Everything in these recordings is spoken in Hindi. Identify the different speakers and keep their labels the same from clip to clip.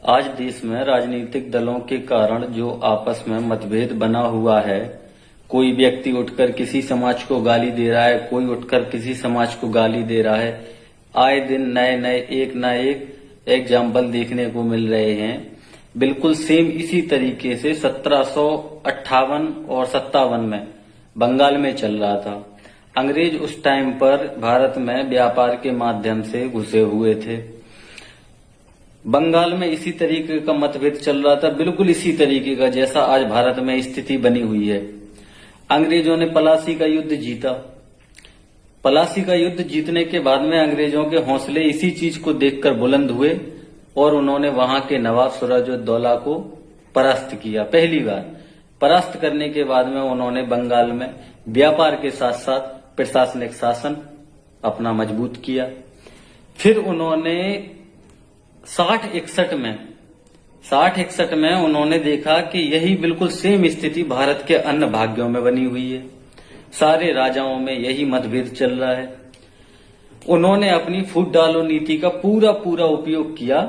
Speaker 1: आज देश में राजनीतिक दलों के कारण जो आपस में मतभेद बना हुआ है, कोई व्यक्ति उठकर किसी समाज को गाली दे रहा है, कोई उठकर किसी समाज को गाली दे रहा है। आए दिन नए नए एक न एक एग्जाम्पल देखने को मिल रहे हैं। बिल्कुल सेम इसी तरीके से 1758 और 57 में बंगाल में चल रहा था। अंग्रेज उस टाइम पर भारत में व्यापार के माध्यम से घुसे हुए थे। बंगाल में इसी तरीके का मतभेद चल रहा था, बिल्कुल इसी तरीके का जैसा आज भारत में स्थिति बनी हुई है। अंग्रेजों ने पलासी का युद्ध जीता। पलासी का युद्ध जीतने के बाद में अंग्रेजों के हौसले इसी चीज को देखकर बुलंद हुए और उन्होंने वहां के नवाब सिराजुद्दौला को परास्त किया। पहली बार परास्त करने के बाद में उन्होंने बंगाल में व्यापार के साथ साथ प्रशासनिक शासन अपना मजबूत किया। फिर उन्होंने 60-61 में उन्होंने देखा कि यही बिल्कुल सेम स्थिति भारत के अन्य भाग्यों में बनी हुई है। सारे राजाओं में यही मतभेद चल रहा है। उन्होंने अपनी फूट डालो नीति का पूरा उपयोग किया।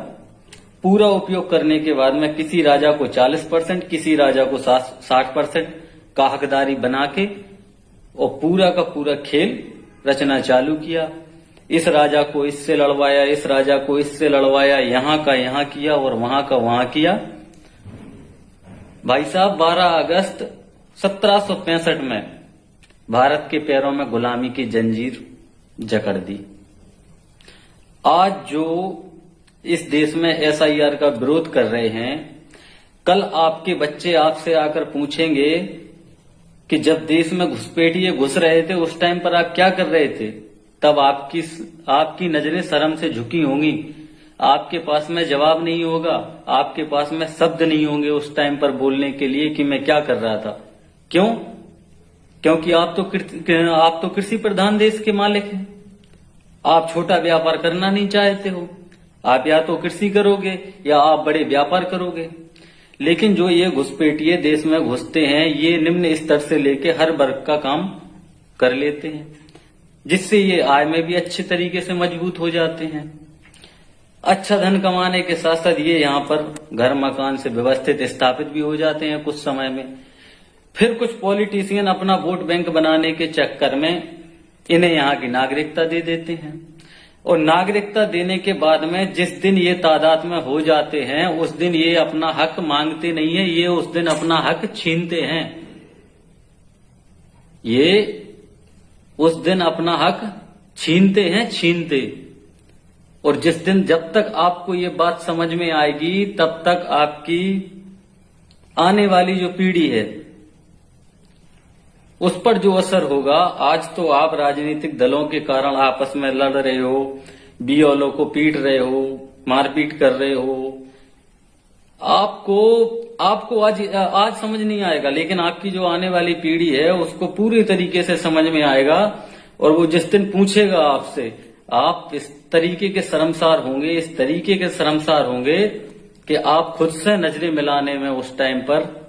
Speaker 1: पूरा उपयोग करने के बाद में किसी राजा को 40%, किसी राजा को 60% का हकदारी बना के और पूरा का पूरा खेल रचना चालू किया। इस राजा को इससे लड़वाया, इस राजा को इससे लड़वाया, यहां का यहां किया और वहां का वहां किया। भाई साहब 12 अगस्त 1765 में भारत के पैरों में गुलामी की जंजीर जकड़ दी। आज जो इस देश में SIR का विरोध कर रहे हैं, कल आपके बच्चे आपसे आकर पूछेंगे कि जब देश में घुसपैठिए घुस रहे थे उस टाइम पर आप क्या कर रहे थे। तब आपकी नजरें शर्म से झुकी होंगी। आपके पास में जवाब नहीं होगा, आपके पास में शब्द नहीं होंगे उस टाइम पर बोलने के लिए कि मैं क्या कर रहा था। क्यों? क्योंकि आप तो कृषि प्रधान देश के मालिक हैं। आप छोटा व्यापार करना नहीं चाहते हो। आप या तो कृषि करोगे या आप बड़े व्यापार करोगे। लेकिन जो ये घुसपैठिए देश में घुसते हैं, ये निम्न स्तर से लेके हर वर्ग का काम कर लेते हैं, जिससे ये आय में भी अच्छे तरीके से मजबूत हो जाते हैं। अच्छा धन कमाने के साथ साथ ये यहाँ पर घर मकान से व्यवस्थित स्थापित भी हो जाते हैं कुछ समय में। फिर कुछ पॉलिटिशियन अपना वोट बैंक बनाने के चक्कर में इन्हें यहाँ की नागरिकता दे देते हैं और नागरिकता देने के बाद में जिस दिन ये तादाद में हो जाते हैं उस दिन ये अपना हक मांगते नहीं है, ये उस दिन अपना हक छीनते हैं। ये उस दिन अपना हक छीनते। और जिस दिन जब तक आपको ये बात समझ में आएगी तब तक आपकी आने वाली जो पीढ़ी है उस पर जो असर होगा। आज तो आप राजनीतिक दलों के कारण आपस में लड़ रहे हो, BLO को पीट रहे हो, मारपीट कर रहे हो। आपको आज समझ नहीं आएगा, लेकिन आपकी जो आने वाली पीढ़ी है उसको पूरी तरीके से समझ में आएगा। और वो जिस दिन पूछेगा आपसे, आप इस तरीके के शर्मसार होंगे कि आप खुद से नजरें मिलाने में उस टाइम पर